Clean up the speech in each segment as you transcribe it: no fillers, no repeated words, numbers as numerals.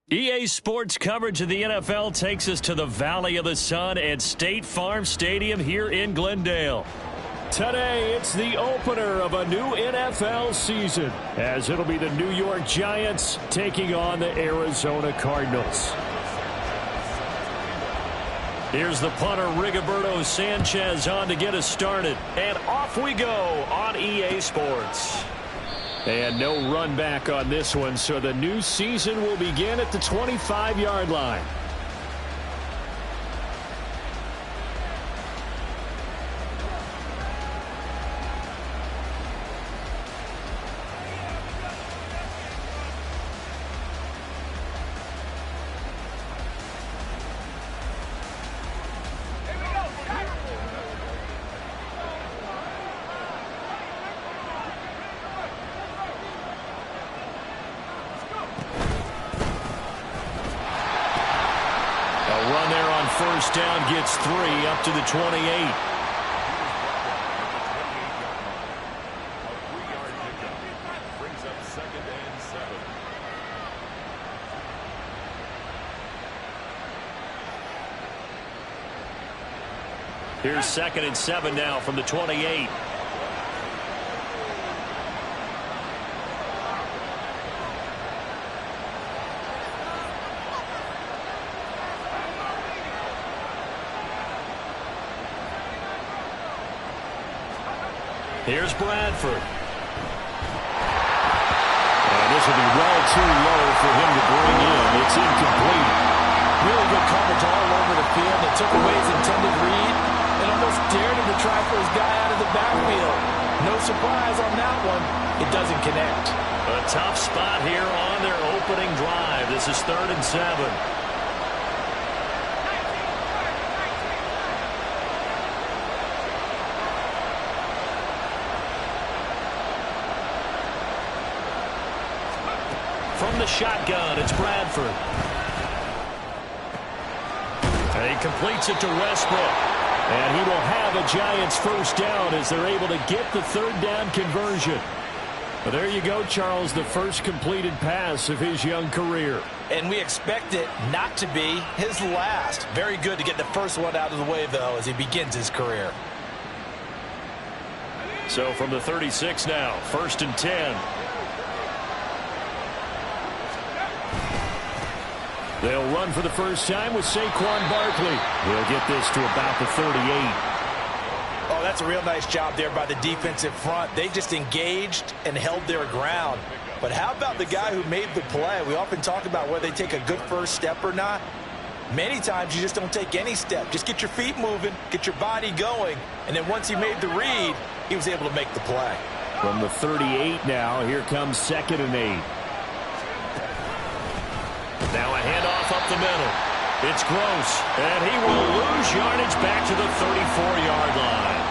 EA Sports coverage of the NFL takes us to the Valley of the Sun at State Farm Stadium here in Glendale. Today, it's the opener of a new NFL season, as it'll be the New York Giants taking on the Arizona Cardinals. Here's the punter, Rigoberto Sanchez, on to get us started. And off we go on EA Sports. And no run back on this one, so the new season will begin at the 25-yard line. First down gets 3 up to the 28. Here's 2nd and 7 now from the 28. Here's Bradford. And this will be well too low for him to bring in. It's incomplete. Really good coverage all over the field. They took away his intended read and almost dared him to try for his guy out of the backfield. No surprise on that one. It doesn't connect. A tough spot here on their opening drive. This is 3rd and 7. From the shotgun, it's Bradford. And he completes it to Westbrook. And he will have a Giants first down as they're able to get the 3rd down conversion. But there you go, Charles, the first completed pass of his young career. And we expect it not to be his last. Very good to get the first one out of the way, though, as he begins his career. So from the 36 now, 1st and 10. They'll run for the first time with Saquon Barkley. He'll get this to about the 38. Oh, that's a real nice job there by the defensive front. They just engaged and held their ground. But how about the guy who made the play? We often talk about whether they take a good first step or not. Many times you just don't take any step. Just get your feet moving, get your body going, and then once he made the read, he was able to make the play. From the 38 now, here comes 2nd and 8. Now a handoff up the middle. It's Gross, and he will lose yardage back to the 34-yard line.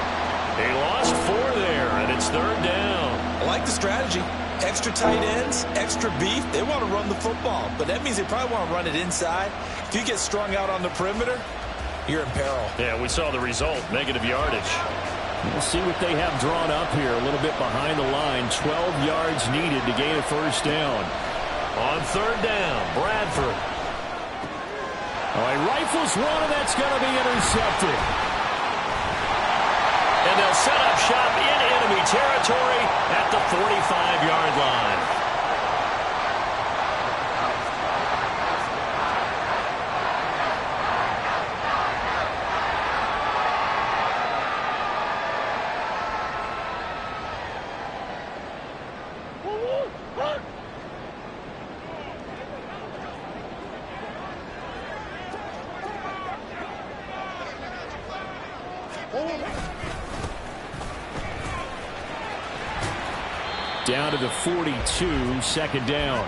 He lost 4 there, and it's 3rd down. I like the strategy. Extra tight ends, extra beef. They want to run the football, but that means they probably want to run it inside. If you get strung out on the perimeter, you're in peril. Yeah, we saw the result, negative yardage. We'll see what they have drawn up here, a little bit behind the line. 12 yards needed to gain a first down. On 3rd down, Bradford. Oh, he rifles one, and that's going to be intercepted. And they'll set up shop in enemy territory at the 45-yard line. Down to the 42, 2nd down.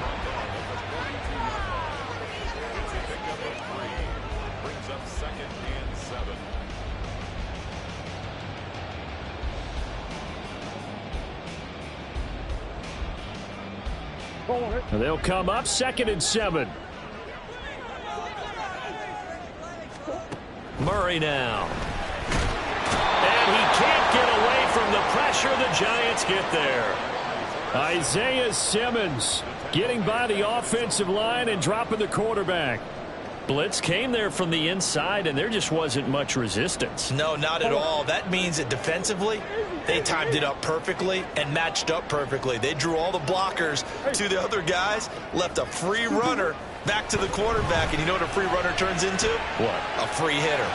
Brings up 2nd and 7. They'll come up 2nd and 7. Murray now. And he can't get away from the pressure. The Giants get there. Isaiah Simmons getting by the offensive line and dropping the quarterback. Blitz came there from the inside, and there just wasn't much resistance. No, not at all. That means that defensively, they timed it up perfectly and matched up perfectly. They drew all the blockers to the other guys, left a free runner back to the quarterback, and you know what a free runner turns into? What? A free hitter.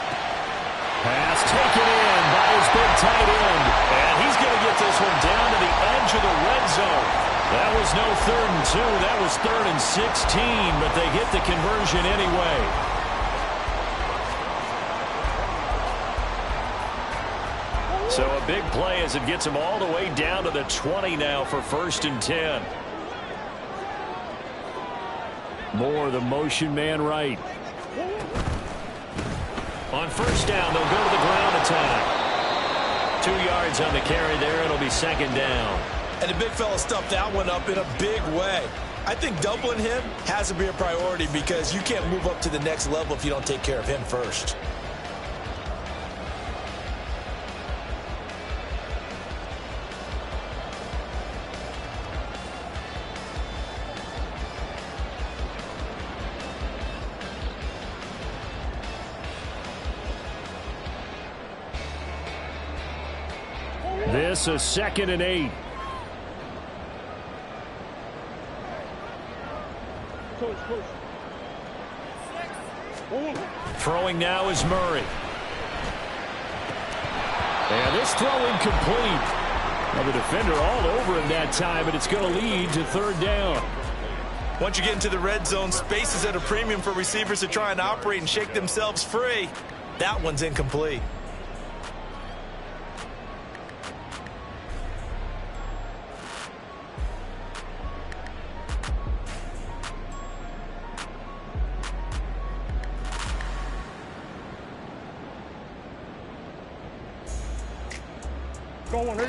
Pass taken in by his big tight end. And he's going to get this one down to the edge of the red zone. That was no 3rd and 2. That was 3rd and 16, but they get the conversion anyway. So a big play as it gets them all the way down to the 20 now for 1st and 10. Moore, the motion man right. On 1st down, they'll go to the ground attack. 2 yards on the carry there. It'll be 2nd down. And the big fella stuffed that one up in a big way. I think doubling him has to be a priority because you can't move up to the next level if you don't take care of him first. This is 2nd and 8. Throwing now is Murray. And this throw incomplete. Well, the defender all over him that time, but it's going to lead to 3rd down. Once you get into the red zone, space is at a premium for receivers to try and operate and shake themselves free. That one's incomplete.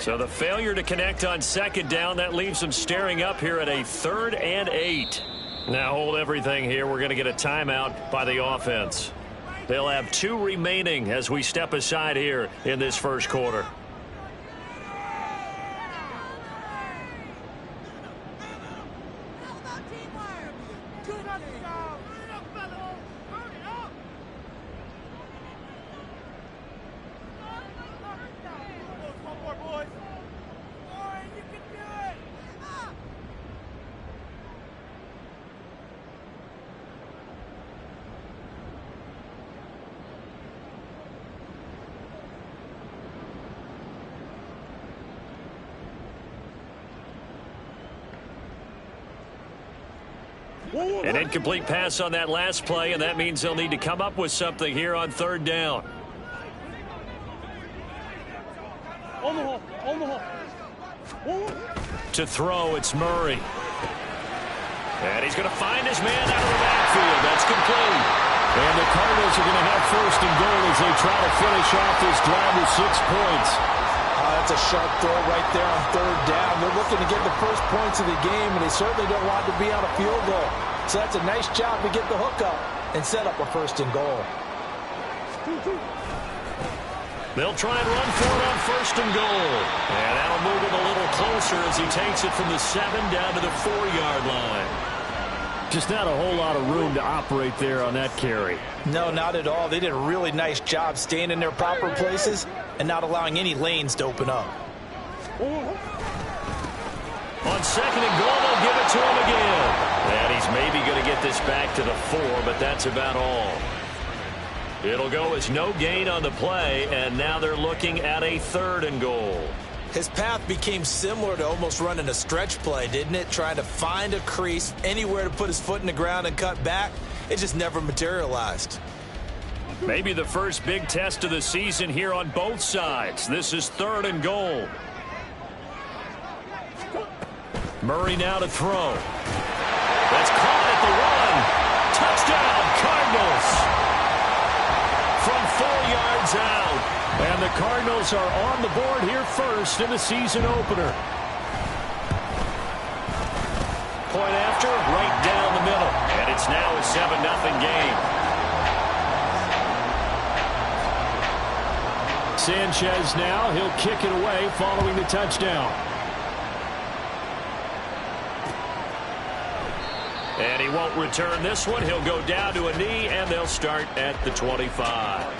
So the failure to connect on 2nd down, that leaves them staring up here at a 3rd and 8. Now hold everything here. We're going to get a timeout by the offense. They'll have 2 remaining as we step aside here in this 1st quarter. An incomplete pass on that last play, and that means they'll need to come up with something here on 3rd down. To throw, it's Murray. And he's going to find his man out of the backfield. That's complete. And the Cardinals are going to have 1st and goal as they try to finish off this drive with 6 points. That's a sharp throw right there on 3rd down. They're looking to get the first points of the game, and they certainly don't want to be on a field goal. So that's a nice job to get the hook up and set up a 1st and goal. They'll try and run for it on 1st and goal. And that'll move him a little closer as he takes it from the 7 down to the 4-yard line. Just not a whole lot of room to operate there on that carry. No, not at all. They did a really nice job staying in their proper places and not allowing any lanes to open up. On 2nd and goal, they'll give it to him again. And he's maybe going to get this back to the 4, but that's about all. It'll go as no gain on the play, and now they're looking at a 3rd and goal. His path became similar to almost running a stretch play, didn't it? Trying to find a crease, anywhere to put his foot in the ground and cut back. It just never materialized. Maybe the first big test of the season here on both sides. This is 3rd and goal. Murray now to throw. That's caught at the 1. Touchdown, Cardinals. From 4 yards out. And the Cardinals are on the board here first in the season opener. Point after, right down the middle. And it's now a 7-0 game. Sanchez now, he'll kick it away following the touchdown. won't return this one. He'll go down to a knee, and they'll start at the 25.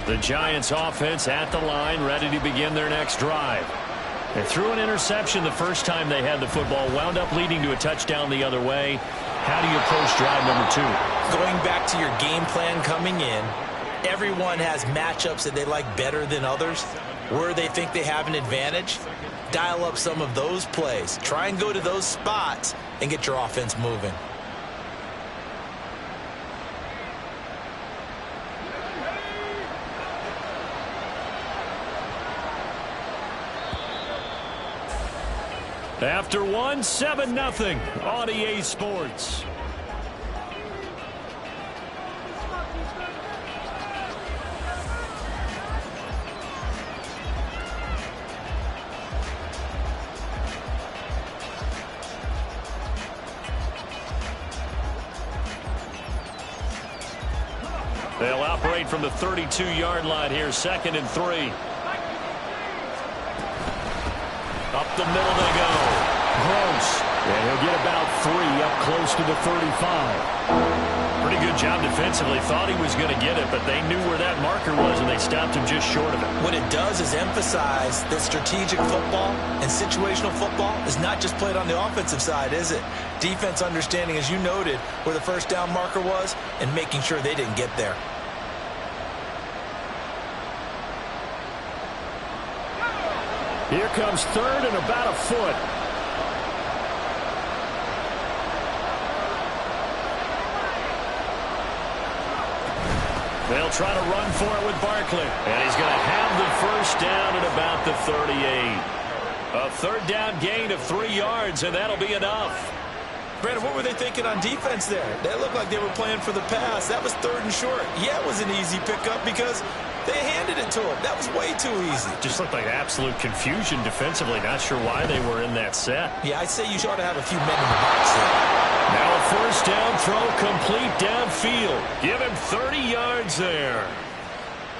The Giants offense at the line, ready to begin their next drive. They threw an interception the first time they had the football, wound up leading to a touchdown the other way. How do you approach drive number 2? Going back to your game plan coming in, everyone has matchups that they like better than others. Where they think they have an advantage, dial up some of those plays. Try and go to those spots and get your offense moving. After one, 7-0 on EA Sports. They'll operate from the 32-yard line here, 2nd and 3. Up the middle they go. Gross. And he'll get about 3 up close to the 35. Pretty good job defensively. Thought he was going to get it, but they knew where that marker was, and they stopped him just short of it. What it does is emphasize that strategic football and situational football is not just played on the offensive side, is it? Defense understanding, as you noted, where the first down marker was and making sure they didn't get there. Here comes 3rd and about a foot. They'll try to run for it with Barkley. And he's going to have the first down at about the 38. A 3rd down gain of 3 yards, and that'll be enough. Brandon, what were they thinking on defense there? That looked like they were playing for the pass. That was 3rd and short. Yeah, it was an easy pickup because they handed it to him. That was way too easy. Just looked like absolute confusion defensively. Not sure why they were in that set. Yeah, I'd say you ought to have a few men in the box there. Now a first down throw complete downfield. Give him 30 yards there.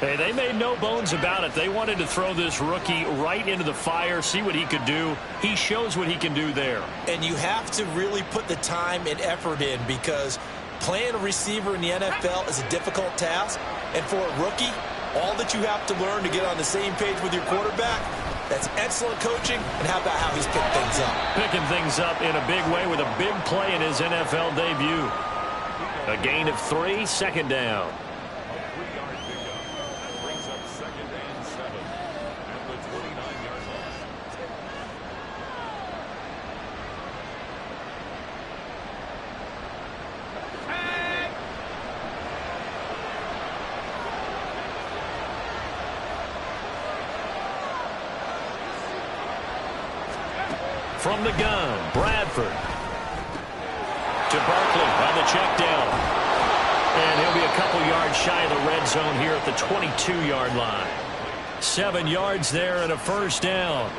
Hey, they made no bones about it. They wanted to throw this rookie right into the fire, see what he could do. He shows what he can do there. And you have to really put the time and effort in because playing a receiver in the NFL is a difficult task. And for a rookie, all that you have to learn to get on the same page with your quarterback, that's excellent coaching. And how about how he's picked things up? Picking things up in a big way with a big play in his NFL debut. A gain of 3, 2nd down. From the gun, Bradford. To Barkley on the check down. And he'll be a couple yards shy of the red zone here at the 22-yard line. 7 yards there and a first down.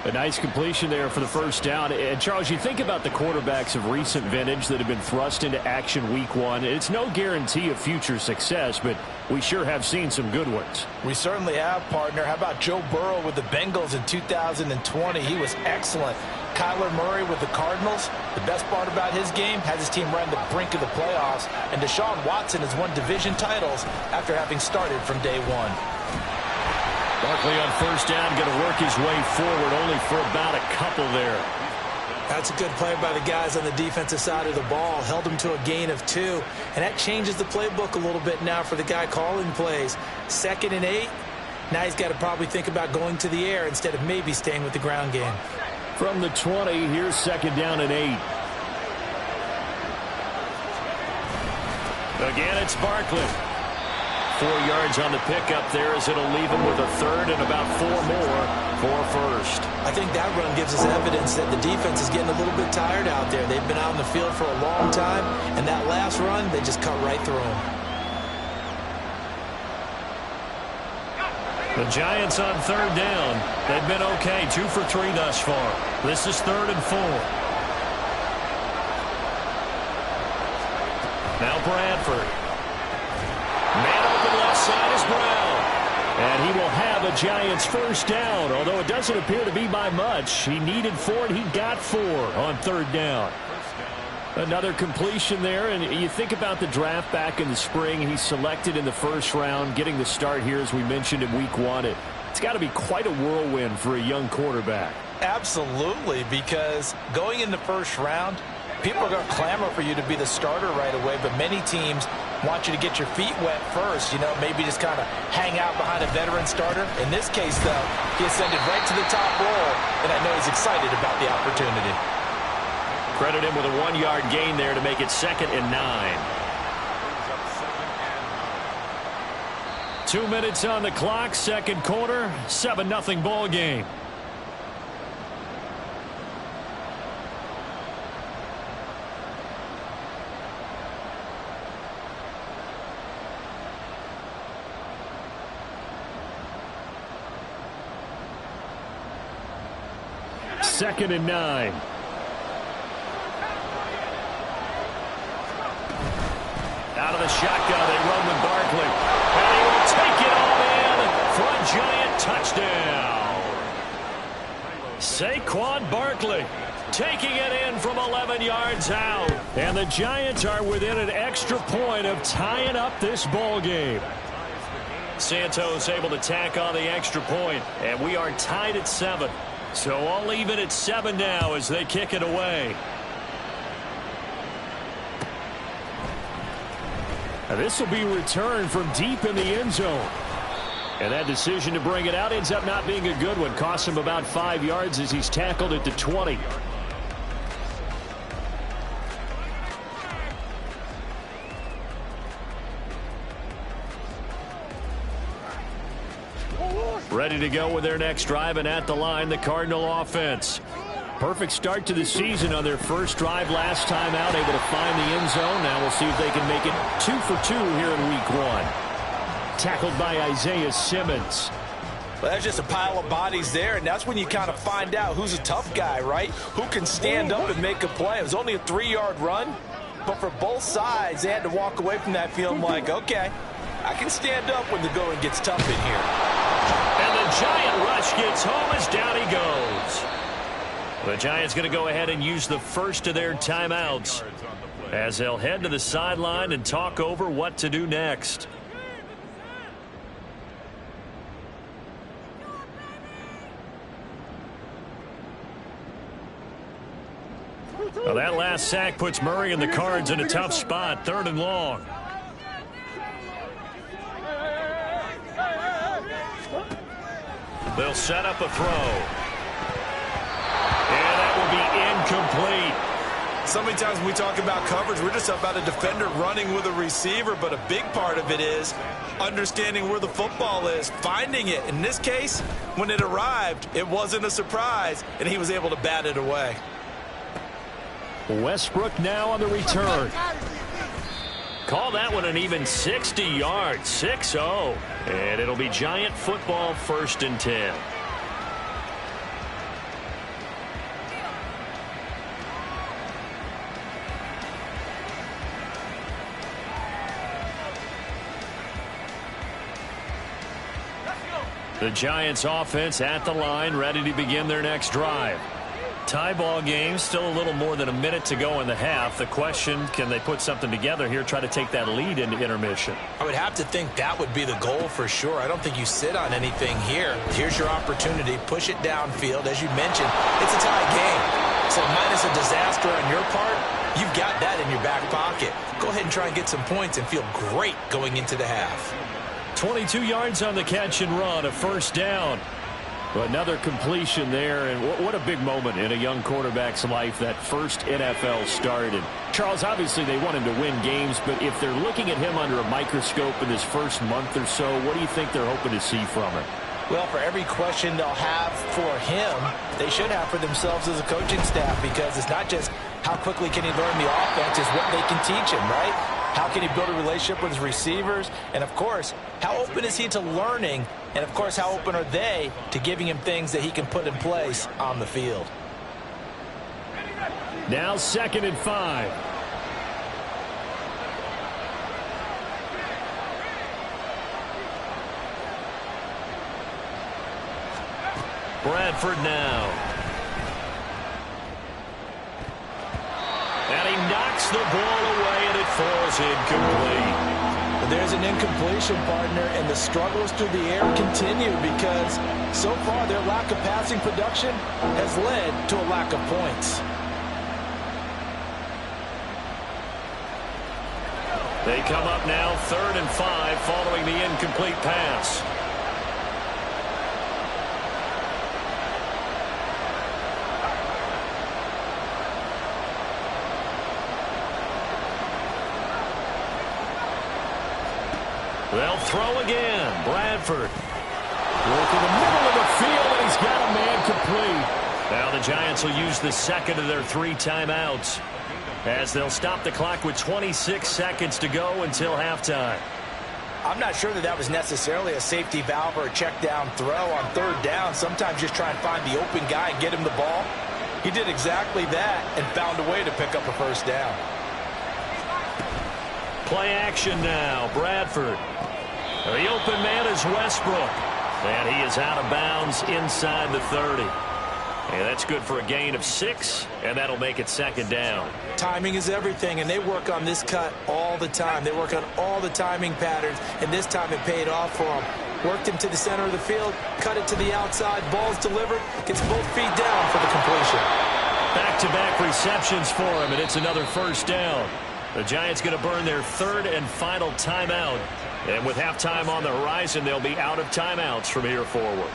A nice completion there for the first down. And, Charles, you think about the quarterbacks of recent vintage that have been thrust into action week 1. It's no guarantee of future success, but we sure have seen some good ones. We certainly have, partner. How about Joe Burrow with the Bengals in 2020? He was excellent. Kyler Murray with the Cardinals. The best part about his game, has his team right on the brink of the playoffs. And Deshaun Watson has won division titles after having started from day 1. Barkley on first down, going to work his way forward, only for about a couple there. That's a good play by the guys on the defensive side of the ball. Held them to a gain of 2. And that changes the playbook a little bit now for the guy calling plays. 2nd and 8. Now he's got to probably think about going to the air instead of maybe staying with the ground game. From the 20, here's 2nd down and 8. Again, it's Barkley. 4 yards on the pickup there as it'll leave him with a 3rd and about 4 more for first. I think that run gives us evidence that the defense is getting a little bit tired out there. They've been out on the field for a long time, and that last run, they just cut right through them. The Giants on 3rd down. They've been okay, 2 for 3 thus far. This is 3rd and 4. effort. Man open left side is Brown. And he will have a Giants first down, although it doesn't appear to be by much. He needed 4, and he got 4 on third down. Another completion there, and you think about the draft back in the spring. He's selected in the first round, getting the start here, as we mentioned, in week 1. It's got to be quite a whirlwind for a young quarterback. Absolutely, because going in the first round, people are going to clamor for you to be the starter right away, but many teams want you to get your feet wet first, maybe just kind of hang out behind a veteran starter. In this case, though, he ascended right to the top role, and I know he's excited about the opportunity. Credit him with a 1-yard gain there to make it 2nd and 9. 2 minutes on the clock, second quarter, 7-0 ball game. Second and 9. Out of the shotgun, they run with Barkley. And he will take it all in for a Giant touchdown. Saquon Barkley taking it in from 11 yards out. And the Giants are within an extra point of tying up this ball game. Santos able to tack on the extra point, and we are tied at 7. So all even at 7 now as they kick it away. And this will be returned from deep in the end zone. And that decision to bring it out ends up not being a good one. Costs him about 5 yards as he's tackled at the 20. Ready to go with their next drive, and at the line, the Cardinal offense. Perfect start to the season on their first drive last time out, able to find the end zone. Now we'll see if they can make it 2 for 2 here in week 1. Tackled by Isaiah Simmons. Well, there's just a pile of bodies there, and that's when you kind of find out who's a tough guy, right? Who can stand up and make a play. It was only a 3-yard run, but for both sides, they had to walk away from that feeling like, okay, I can stand up when the going gets tough in here. And the Giant rush gets home as down he goes. The Giants going to go ahead and use the first of their timeouts as they'll head to the sideline and talk over what to do next. Well, that last sack puts Murray and the Cards in a tough spot, 3rd and long. They'll set up a throw. And that will be incomplete. So many times when we talk about coverage, we're just about a defender running with a receiver, but a big part of it is understanding where the football is, finding it. In this case, when it arrived, it wasn't a surprise, and he was able to bat it away. Westbrook now on the return. Call that one an even 60 yards, 6-0. And it'll be Giant football, 1st and 10. The Giants offense at the line, ready to begin their next drive. Tie ball game, still a little more than a minute to go in the half. The question, can they put something together here, try to take that lead into intermission? I would have to think that would be the goal for sure. I don't think you sit on anything here. Here's your opportunity. Push it downfield. As you mentioned, it's a tie game. So minus a disaster on your part, you've got that in your back pocket. Go ahead and try and get some points and feel great going into the half. 22 yards on the catch and run, a 1st down. Another completion there, and what a big moment in a young quarterback's life, that first NFL start. And Charles, obviously they want him to win games, but if they're looking at him under a microscope in this first month or so, what do you think they're hoping to see from him? Well, for every question they'll have for him, they should have for themselves as a coaching staff, because it's not just how quickly can he learn the offense, it's what they can teach him, right? How can he build a relationship with his receivers? And, of course, how open is he to learning? And, of course, how open are they to giving him things that he can put in place on the field? Now 2nd and 5. Bradford now. And he knocks the ball away, and it falls incomplete. There's an incompletion, partner, and the struggles through the air continue because so far their lack of passing production has led to a lack of points. They come up now 3rd and 5 following the incomplete pass. They'll throw again. Bradford. Look in the middle of the field, and he's got a man complete. Now the Giants will use the second of their 3 timeouts, as they'll stop the clock with 26 seconds to go until halftime. I'm not sure that was necessarily a safety valve or a check down throw on 3rd down. Sometimes just try and find the open guy and get him the ball. He did exactly that and found a way to pick up a 1st down. Play action now. Bradford. The open man is Westbrook. And he is out of bounds inside the 30. And that's good for a gain of 6, and that'll make it 2nd down. Timing is everything, and they work on this cut all the time. They work on all the timing patterns, and this time it paid off for them. Worked him to the center of the field, cut it to the outside, ball's delivered, gets both feet down for the completion. Back-to-back receptions for him, and it's another 1st down. The Giants going to burn their 3rd and final timeout. And with halftime on the horizon, they'll be out of timeouts from here forward.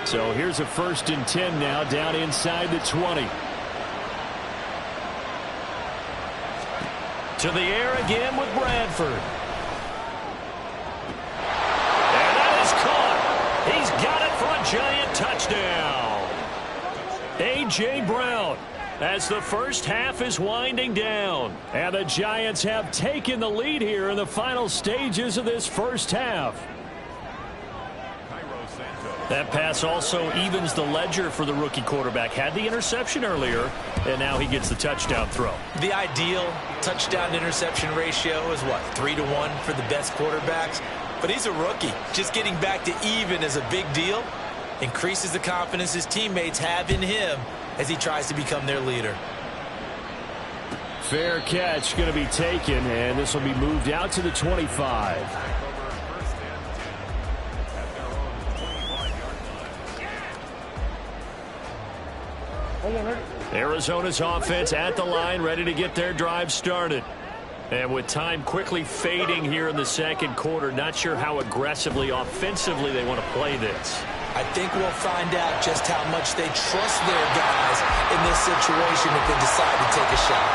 So here's a 1st and 10 now, down inside the 20. To the air again with Bradford. And that is caught. He's got it for a Giant touchdown. A.J. Brown, as the first half is winding down. And the Giants have taken the lead here in the final stages of this first half. That pass also evens the ledger for the rookie quarterback. Had the interception earlier, and now he gets the touchdown throw. The ideal touchdown-interception ratio is, what, 3-to-1 for the best quarterbacks? But he's a rookie. Just getting back to even is a big deal. Increases the confidence his teammates have in him as he tries to become their leader. Fair catch going to be taken, and this will be moved out to the 25. Arizona's offense at the line, ready to get their drive started. And with time quickly fading here in the 2nd quarter, not sure how aggressively, offensively they want to play this. I think we'll find out just how much they trust their guys in this situation if they decide to take a shot.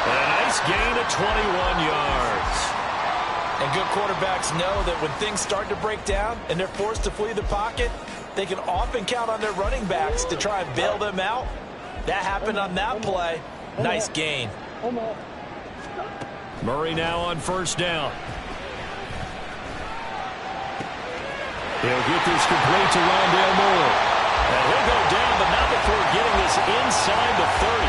And a nice gain of 21 yards. And good quarterbacks know that when things start to break down and they're forced to flee the pocket, they can often count on their running backs to try and bail them out. That happened on that play. Nice gain. Murray now on 1st down. He'll get this complete to Rondale Moore. And he'll go down, but not before getting this inside the 30.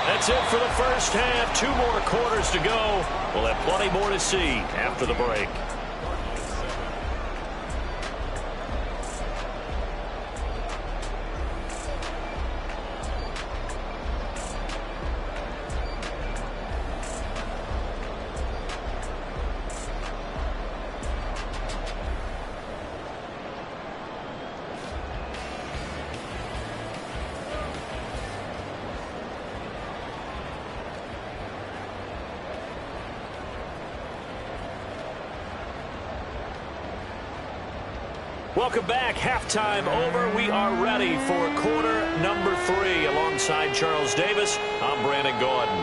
That's it for the first half. 2 more quarters to go. We'll have plenty more to see after the break. Welcome back. Halftime over. We are ready for quarter number 3. Alongside Charles Davis, I'm Brandon Gordon.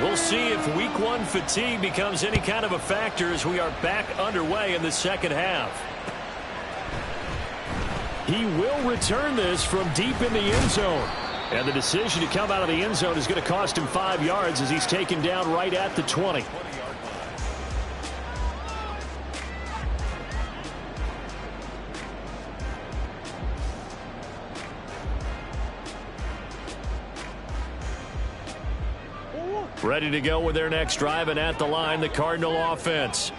We'll see if week 1 fatigue becomes any kind of a factor as we are back underway in the 2nd half. He will return this from deep in the end zone. And the decision to come out of the end zone is going to cost him 5 yards as he's taken down right at the 20. Ready to go with their next drive, and at the line, the Cardinal offense.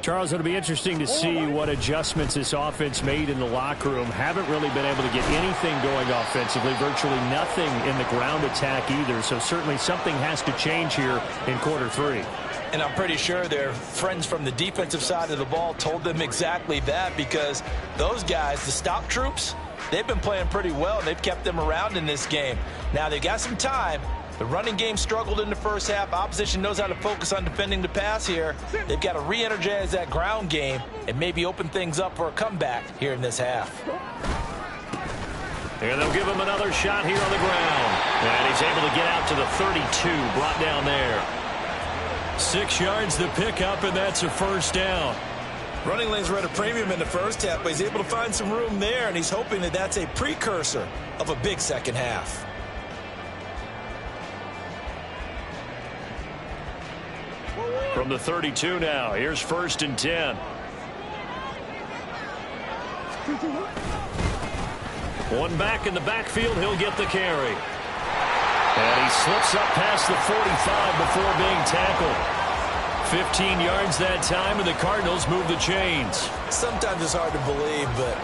Charles, it'll be interesting to see what adjustments this offense made in the locker room. Haven't really been able to get anything going offensively, virtually nothing in the ground attack either. So certainly something has to change here in quarter three. And I'm pretty sure their friends from the defensive side of the ball told them exactly that, because those guys, the stop troops, they've been playing pretty well. They've kept them around in this game. Now they've got some time. The running game struggled in the first half. Opposition knows how to focus on defending the pass here. They've got to re-energize that ground game and maybe open things up for a comeback here in this half. And they'll give him another shot here on the ground. And he's able to get out to the 32, brought down there. 6 yards the pickup, and that's a first down. Running lanes were at a premium in the first half, but he's able to find some room there, and he's hoping that that's a precursor of a big second half. From the 32 now, here's 1st and 10. One back in the backfield, he'll get the carry. And he slips up past the 45 before being tackled. 15 yards that time, and the Cardinals move the chains. Sometimes it's hard to believe, but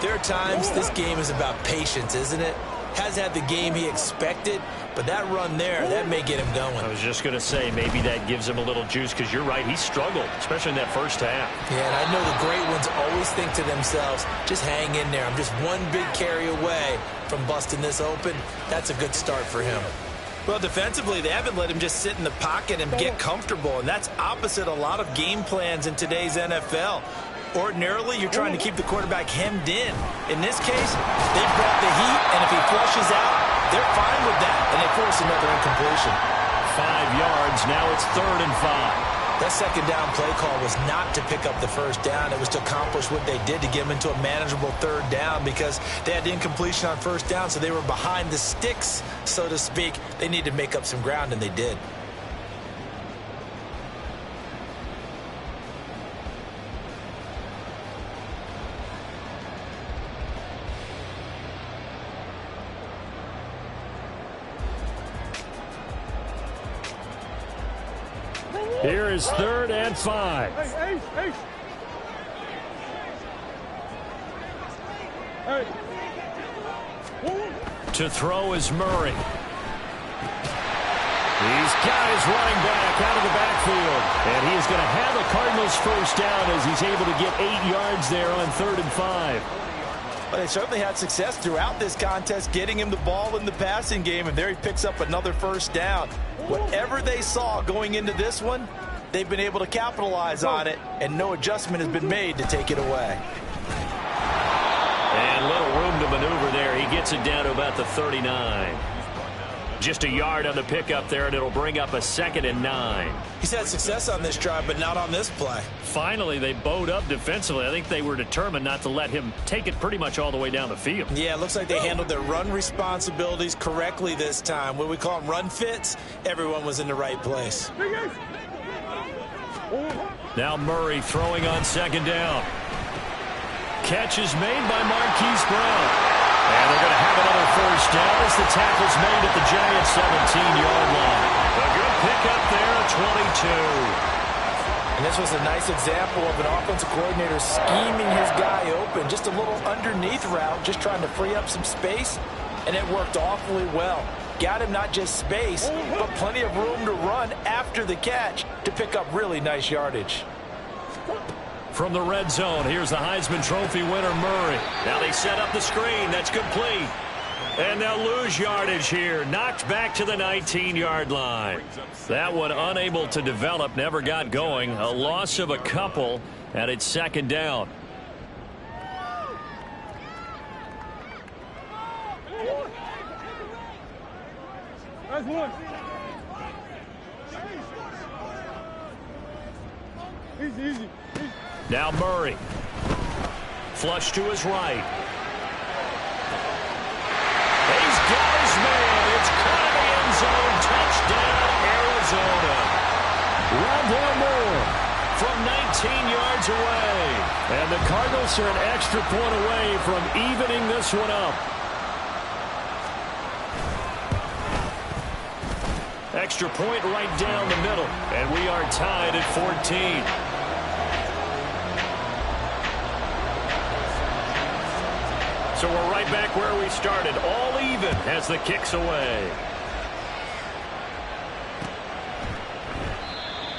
there are times this game is about patience, isn't it? Has had the game he expected, but that run there, that may get him going. I was just going to say, maybe that gives him a little juice, because you're right, he struggled, especially in that first half. Yeah, and I know the great ones always think to themselves, just hang in there. I'm just one big carry away from busting this open. That's a good start for him. Well, defensively, they haven't let him just sit in the pocket and get comfortable, and that's opposite a lot of game plans in today's NFL. Ordinarily, you're trying to keep the quarterback hemmed in. In this case, they brought the heat, and if he flushes out, they're fine with that, and they force another incompletion. 5 yards, now it's 3rd and 5. That second down play call was not to pick up the first down. It was to accomplish what they did, to get them into a manageable 3rd down, because they had incompletion on first down, so they were behind the sticks, so to speak. They needed to make up some ground, and they did. Here is 3rd and 5. To throw is Murray. These guys running back out of the backfield. And he is going to have a Cardinals first down as he's able to get 8 yards there on 3rd and 5. Well, they certainly had success throughout this contest getting him the ball in the passing game, and there he picks up another first down. Whatever they saw going into this one, they've been able to capitalize on it, and no adjustment has been made to take it away. And little room to maneuver there. He gets it down to about the 39. Just a yard on the pickup there, and it'll bring up a 2nd and 9. He's had success on this drive, but not on this play. Finally, they bowed up defensively. I think they were determined not to let him take it pretty much all the way down the field. Yeah, it looks like they handled their run responsibilities correctly this time. When we call them run fits, everyone was in the right place. Now Murray throwing on 2nd down. Catch is made by Marquise Brown. And they're going to have another first down as the tackle's made at the Giants' 17-yard line. A good pickup there at 22. And this was a nice example of an offensive coordinator scheming his guy open. Just a little underneath route, just trying to free up some space, and it worked awfully well. Got him not just space, but plenty of room to run after the catch to pick up really nice yardage. From the red zone, here's the Heisman Trophy winner, Murray. Now they set up the screen. That's complete. And they'll lose yardage here. Knocked back to the 19-yard line. That one unable to develop, never got going. A loss of a couple, and it's 2nd down. That's one. Easy. Now Murray. Flush to his right. He's got his man. It's caught in the end zone. Touchdown, Arizona. Rondell Moore from 19 yards away. And the Cardinals are an extra point away from evening this one up. Extra point right down the middle, and we are tied at 14. So we're right back where we started, all even as the kick's away.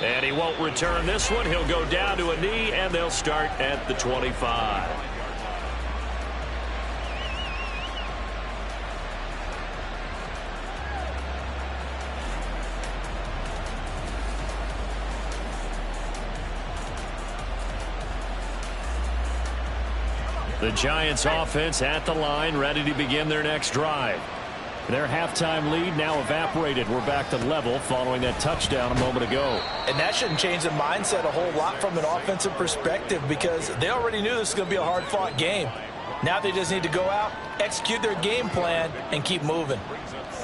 And he won't return this one. He'll go down to a knee, and they'll start at the 25. The Giants offense at the line, ready to begin their next drive. Their halftime lead now evaporated. We're back to level following that touchdown a moment ago. And that shouldn't change the mindset a whole lot from an offensive perspective because they already knew this was going to be a hard-fought game. Now they just need to go out, execute their game plan, and keep moving.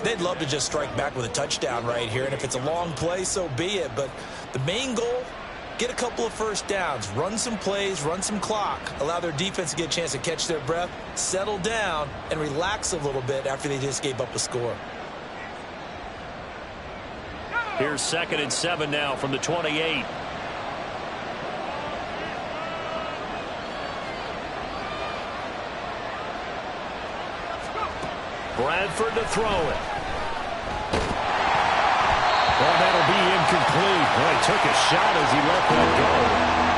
They'd love to just strike back with a touchdown right here, and if it's a long play, so be it. But the main goal, get a couple of first downs, run some plays, run some clock, allow their defense to get a chance to catch their breath, settle down, and relax a little bit after they just gave up a score. Here's 2nd and 7 now from the 28. Bradford to throw it. Well, that'll be incomplete. Well, he took a shot as he let that go.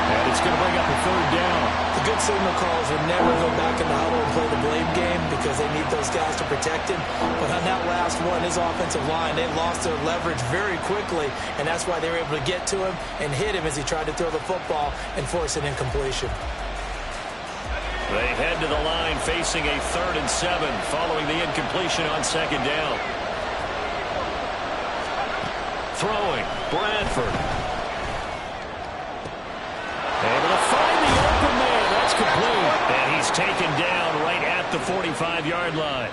And it's going to bring up a 3rd down. The good signal calls are never go back in the huddle and play the blame game because they need those guys to protect him. But on that last one, his offensive line, they lost their leverage very quickly, and that's why they were able to get to him and hit him as he tried to throw the football and force an incompletion. They head to the line facing a 3rd and 7 following the incompletion on 2nd down. Throwing, Bradford. Able to find the open man. That's complete. And he's taken down right at the 45-yard line.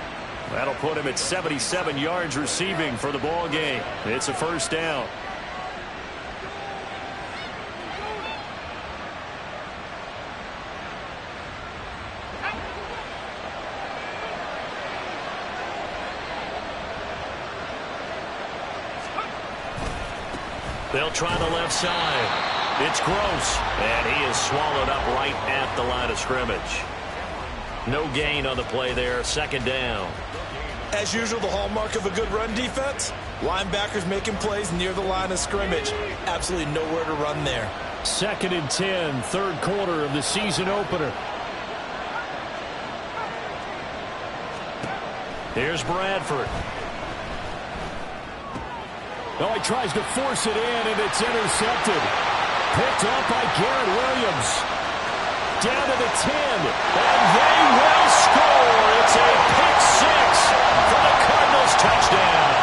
That'll put him at 77 yards receiving for the ball game. It's a 1st down. They'll try the left side. It's Gross, and he is swallowed up right at the line of scrimmage. No gain on the play there, 2nd down. As usual, the hallmark of a good run defense, linebackers making plays near the line of scrimmage. Absolutely nowhere to run there. 2nd and 10, 3rd quarter of the season opener. Here's Bradford. Oh, he tries to force it in, and it's intercepted. Picked up by Garrett Williams. Down to the 10, and they will score. It's a pick 6 for the Cardinals touchdown.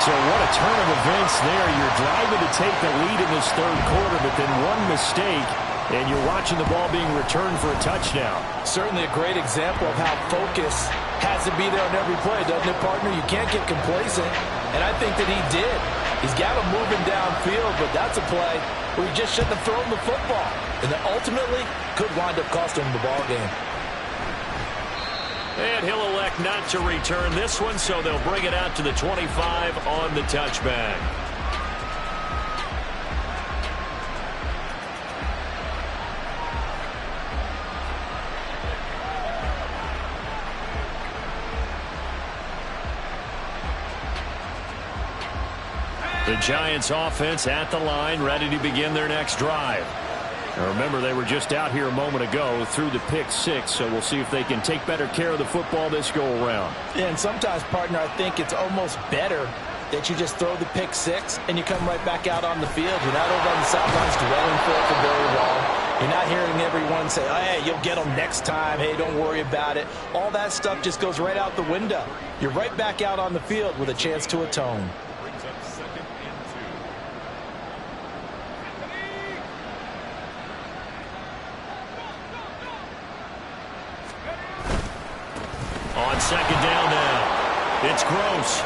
So what a turn of events there. You're driving to take the lead in this 3rd quarter, but then one mistake, and you're watching the ball being returned for a touchdown. Certainly a great example of how focus has to be there on every play, doesn't it, partner? You can't get complacent, and I think that he did. He's got him moving downfield, but that's a play where he just shouldn't have thrown the football, and that ultimately could wind up costing him the ball game. And he'll elect not to return this one, so they'll bring it out to the 25 on the touchback. The Giants offense at the line, ready to begin their next drive. Now remember, they were just out here a moment ago through the pick 6, so we'll see if they can take better care of the football this go-around. Yeah, and sometimes, partner, I think it's almost better that you just throw the pick 6 and you come right back out on the field. You're not over on the sidelines dwelling for very long. You're not hearing everyone say, oh, hey, you'll get them next time. Hey, don't worry about it. All that stuff just goes right out the window. You're right back out on the field with a chance to atone. On 2nd down now, it's Gross.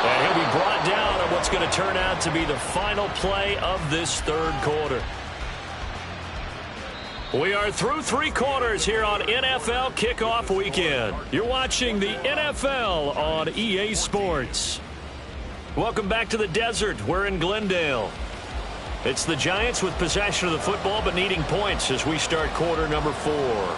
And he'll be brought down on what's going to turn out to be the final play of this 3rd quarter. We are through 3 quarters here on NFL Kickoff Weekend. You're watching the NFL on EA Sports. Welcome back to the desert. We're in Glendale. It's the Giants with possession of the football but needing points as we start quarter number 4.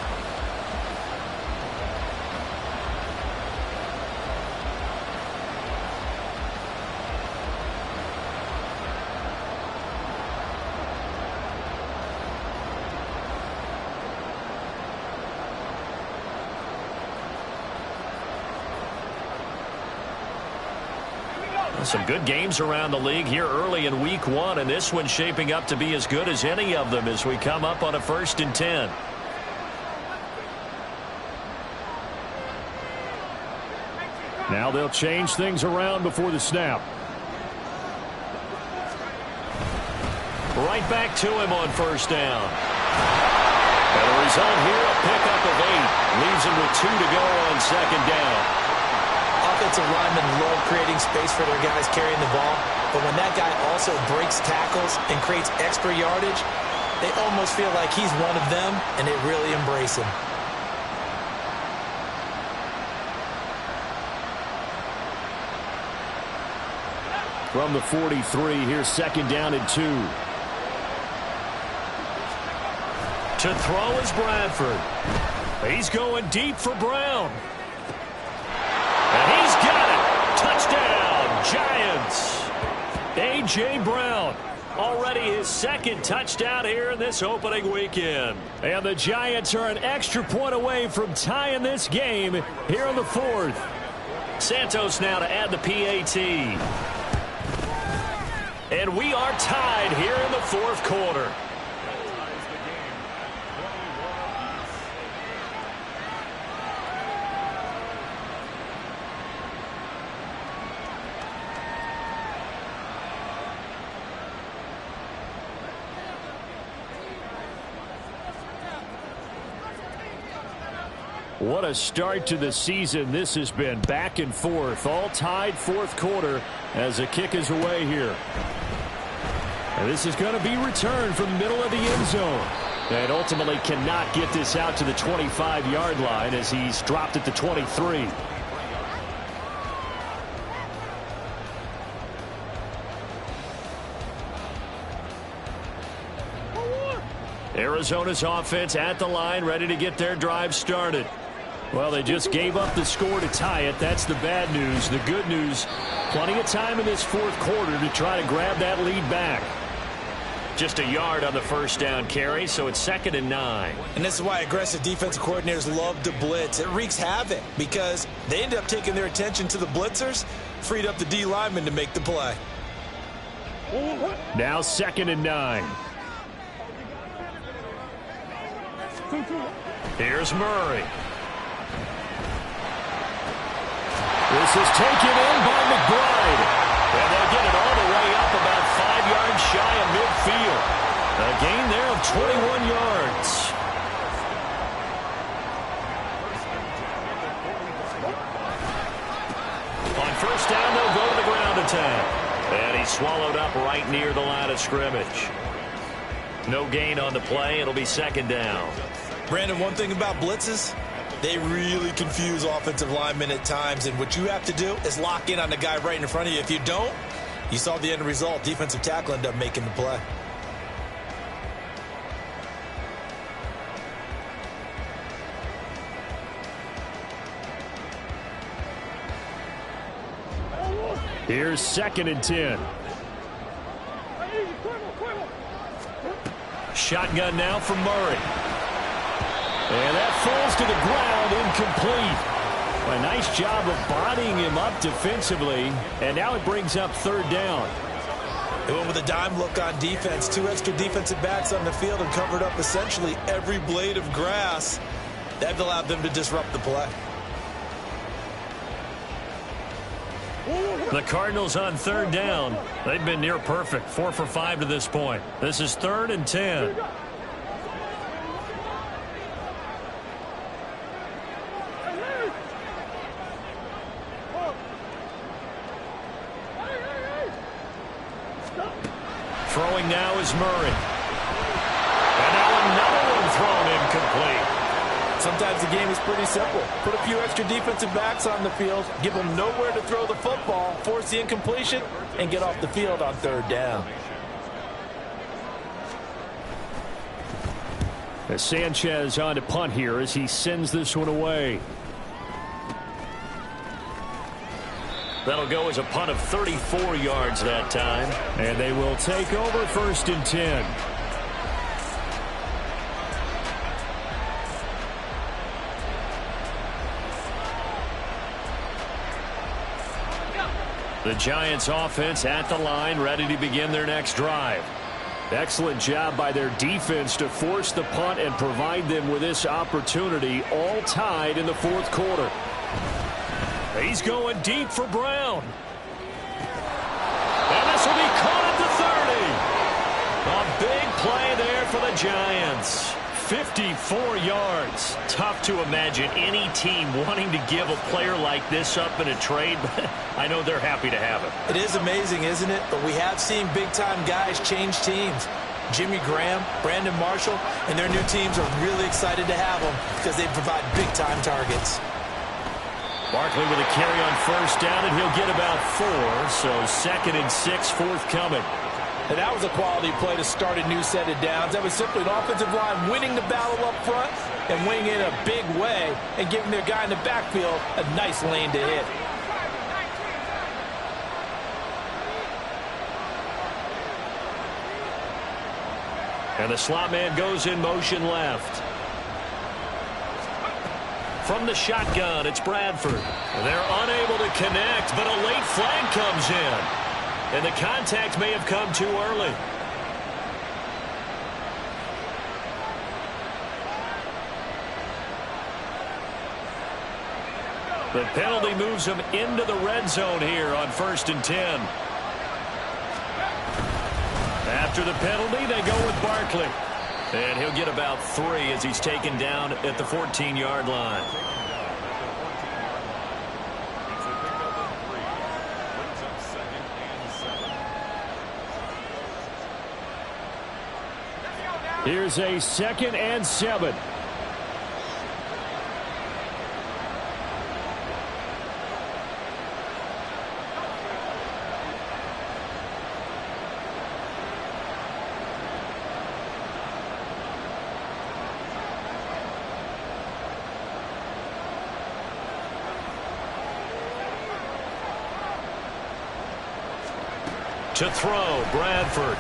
Some good games around the league here early in week 1, and this one's shaping up to be as good as any of them as we come up on a 1st and 10. Now they'll change things around before the snap. Right back to him on 1st down. And the result here, a pickup of 8. Leaves him with 2 to go on 2nd down. Offensive linemen love creating space for their guys carrying the ball, but when that guy also breaks tackles and creates extra yardage, they almost feel like he's one of them, and they really embrace him. From the 43, here's 2nd down and 2. To throw is Bradford. He's going deep for Brown. And he's got it. Touchdown, Giants. A.J. Brown, already his 2nd touchdown here in this opening weekend. And the Giants are an extra point away from tying this game here in the 4th. Santos now to add the PAT. And we are tied here in the 4th quarter. What a start to the season this has been. Back and forth, all tied 4th quarter as the kick is away here. And this is going to be returned from the middle of the end zone. And ultimately cannot get this out to the 25-yard line as he's dropped at the 23. Arizona's offense at the line, ready to get their drive started. Well, they just gave up the score to tie it. That's the bad news. The good news, plenty of time in this 4th quarter to try to grab that lead back. Just a yard on the 1st down carry, so it's 2nd and 9. And this is why aggressive defensive coordinators love to blitz. It wreaks havoc because they end up taking their attention to the blitzers, freed up the D lineman to make the play. Now 2nd and 9. Here's Murray. This is taken in by McBride. And they'll get it all the way up about 5 yards shy of midfield. A gain there of 21 yards. On 1st down, they'll go to the ground attack. And he's swallowed up right near the line of scrimmage. No gain on the play. It'll be 2nd down. Brandon, one thing about blitzes, they really confuse offensive linemen at times, and what you have to do is lock in on the guy right in front of you. If you don't, you saw the end result. Defensive tackle ended up making the play. Here's 2nd and 10. Shotgun now from Murray. And that falls to the ground, incomplete. A nice job of bodying him up defensively, and now it brings up 3rd down. They went with a dime look on defense. 2 extra defensive backs on the field and covered up essentially every blade of grass. That allowed them to disrupt the play. The Cardinals on 3rd down. They've been near perfect. 4 for 5 to this point. This is 3rd and 10. Throwing now is Murray. And now another one thrown incomplete. sometimes the game is pretty simple. Put a few extra defensive backs on the field, give them nowhere to throw the football, force the incompletion, and get off the field on third down. As Sanchez on to punt here as he sends this one away. That'll go as a punt of 34 yards that time. And they will take over 1st and 10. The Giants offense at the line, ready to begin their next drive. Excellent job by their defense to force the punt and provide them with this opportunity, all tied in the 4th quarter. He's going deep for Brown. And this will be caught at the 30. A big play there for the Giants. 54 yards. Tough to imagine any team wanting to give a player like this up in a trade, but I know they're happy to have it. It is amazing, isn't it? But we have seen big-time guys change teams. Jimmy Graham, Brandon Marshall, and their new teams are really excited to have them because they provide big-time targets. Barkley with a carry on 1st down, and he'll get about 4, so 2nd and 6 forthcoming. And that was a quality play to start a new set of downs. That was simply an offensive line winning the battle up front and winning in a big way and giving their guy in the backfield a nice lane to hit. And the slot man goes in motion left. From the shotgun, it's Bradford. They're unable to connect, but a late flag comes in. And the contact may have come too early. The penalty moves them into the red zone here on 1st and 10. After the penalty, they go with Barkley. And he'll get about 3 as he's taken down at the 14-yard line. Here's a 2nd and 7. To throw, Bradford.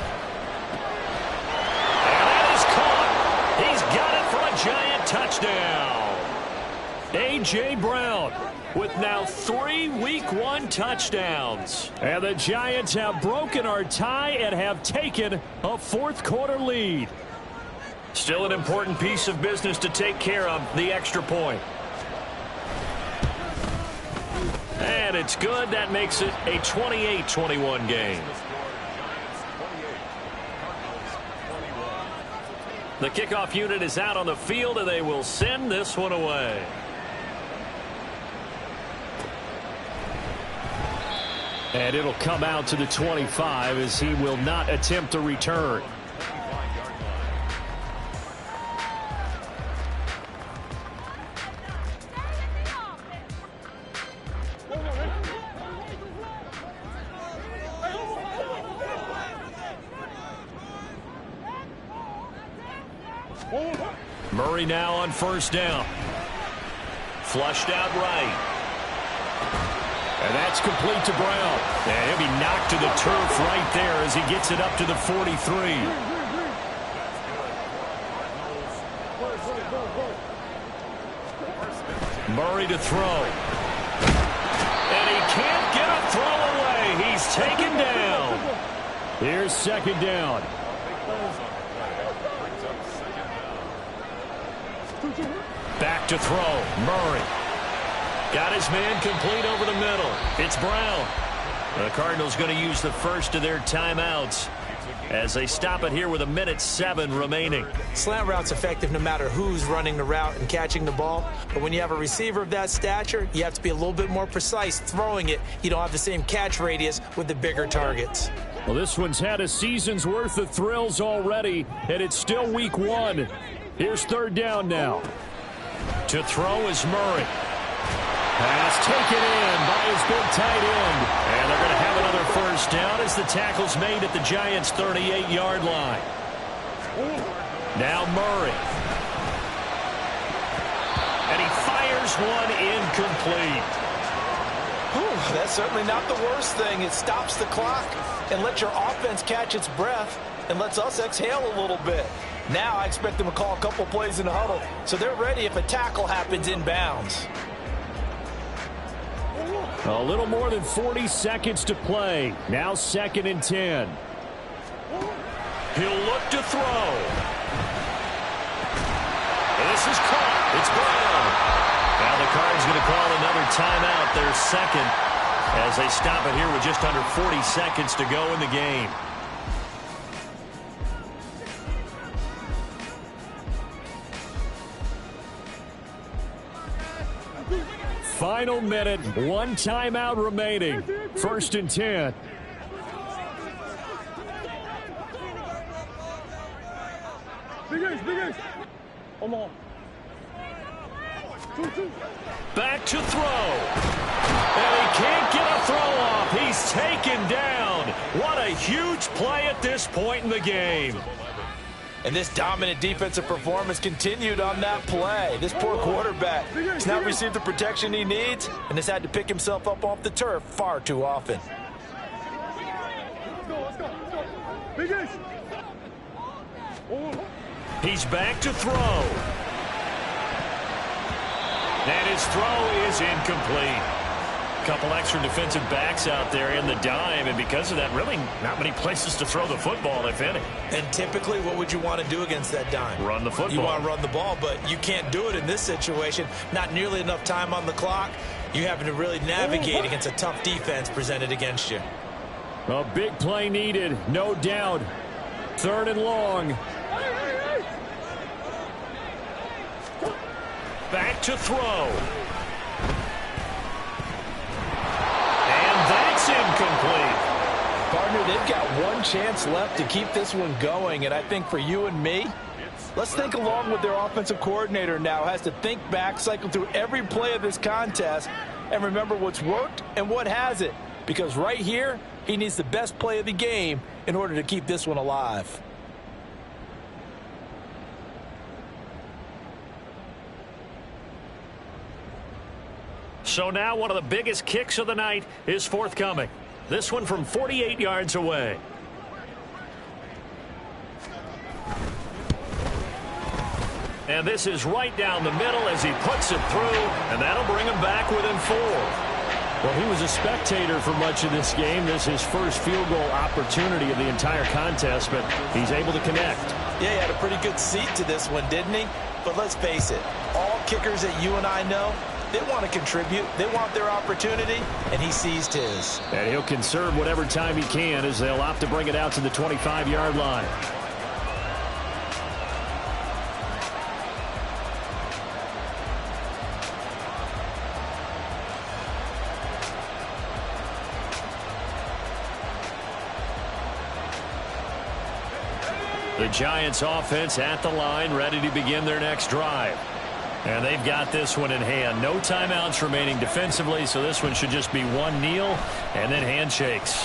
And that is caught. He's got it for a Giant touchdown. A.J. Brown with now 3 Week 1 touchdowns. And the Giants have broken our tie and have taken a 4th quarter lead. Still an important piece of business to take care of, the extra point. And it's good. That makes it a 28-21 game. The kickoff unit is out on the field, and they will send this one away. And it'll come out to the 25 as he will not attempt a return. Murray now on 1st down. Flushed out right. And that's complete to Brown. And he'll be knocked to the turf right there as he gets it up to the 43. Murray to throw. And he can't get a throw away. He's taken down. Here's 2nd down. Back to throw. Murray. Got his man complete over the middle. It's Brown. The Cardinals going to use the first of their timeouts as they stop it here with 1:07 remaining. Slant route's effective no matter who's running the route and catching the ball. But when you have a receiver of that stature, you have to be a little bit more precise throwing it. You don't have the same catch radius with the bigger targets. Well, this one's had a season's worth of thrills already, and it's still Week 1. Here's 3rd down now. To throw is Murray. Pass taken in by his big tight end. And they're going to have another first down as the tackle's made at the Giants' 38-yard line. Now Murray. And he fires one incomplete. That's certainly not the worst thing. It stops the clock and lets your offense catch its breath and lets us exhale a little bit. Now I expect them to call a couple plays in the huddle, so they're ready if a tackle happens inbounds. A little more than 40 seconds to play. Now 2nd and 10. He'll look to throw. This is caught. It's Brown. Now the Cards going to call another timeout, their second, as they stop it here with just under 40 seconds to go in the game. Final minute, 1 timeout remaining. 1st and 10. Big Ace. Come on. Back to throw. And he can't get a throw off. He's taken down. What a huge play at this point in the game. And this dominant defensive performance continued on that play. This poor quarterback has not received the protection he needs and has had to pick himself up off the turf far too often. Let's go. Big Ace. He's back to throw. And his throw is incomplete. Couple extra defensive backs out there in the dime, and because of that, really not many places to throw the football, if any. And typically, what would you want to do against that dime? Run the football. You want to run the ball, but you can't do it in this situation. Not nearly enough time on the clock. You having to really navigate against a tough defense presented against you. A big play needed, no doubt. 3rd and long. Back to throw. That's incomplete. Partner, they've got one chance left to keep this one going, and I think for you and me, let's think along with their offensive coordinator now. Has to think back, cycle through every play of this contest, and remember what's worked and what hasn't. Because right here, he needs the best play of the game in order to keep this one alive. So now one of the biggest kicks of the night is forthcoming. This one from 48 yards away. And this is right down the middle as he puts it through, and that'll bring him back within 4. Well, he was a spectator for much of this game. This is his first field goal opportunity of the entire contest, but he's able to connect. Yeah, he had a pretty good seat to this one, didn't he? But let's face it, all kickers that you and I know, they want to contribute. They want their opportunity, and he seized his. And he'll conserve whatever time he can as they'll opt to bring it out to the 25-yard line. The Giants offense at the line, ready to begin their next drive. And they've got this one in hand. No timeouts remaining defensively, so this one should just be one kneel and then handshakes.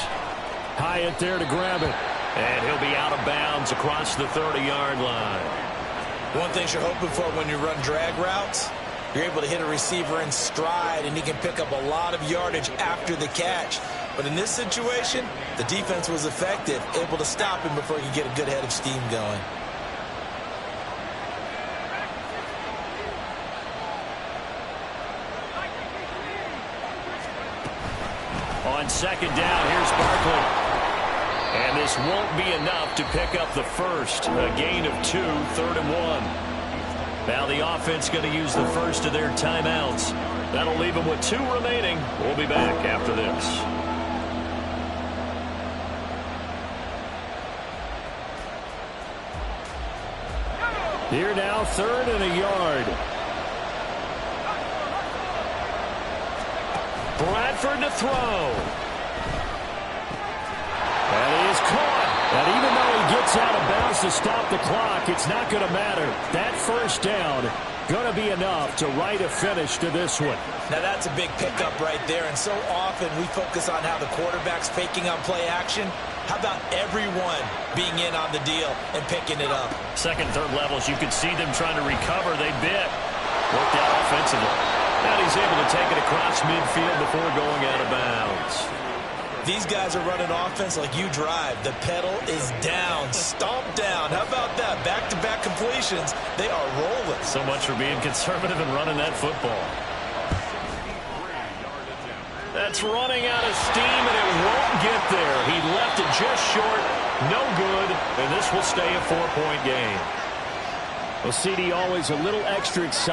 Hyatt there to grab it. And he'll be out of bounds across the 30-yard line. One thing you're hoping for when you run drag routes, you're able to hit a receiver in stride, and he can pick up a lot of yardage after the catch. But in this situation, the defense was effective, able to stop him before he could get a good head of steam going. On 2nd down, here's Barkley. And this won't be enough to pick up the first. A gain of 2, 3rd and 1. Now the offense going to use the first of their timeouts. That'll leave them with 2 remaining. We'll be back after this. Here now, 3rd and a yard. Bradford to throw. And he is caught. And even though he gets out of bounds to stop the clock, it's not going to matter. That first down Going to be enough to write a finish to this one. Now that's a big pickup right there, and so often we focus on how the quarterback's faking on play action. How about everyone being in on the deal and picking it up? Second, third levels, you could see them trying to recover. They bit. Worked out offensively. And he's able to take it across midfield before going out of bounds. These guys are running offense like you drive. The pedal is down, stomped down. How about that? Back-to-back completions. They are rolling. So much for being conservative and running that football. That's running out of steam, and it won't get there. He left it just short. No good, and this will stay a 4-point game. Well, CD, always a little extra excited.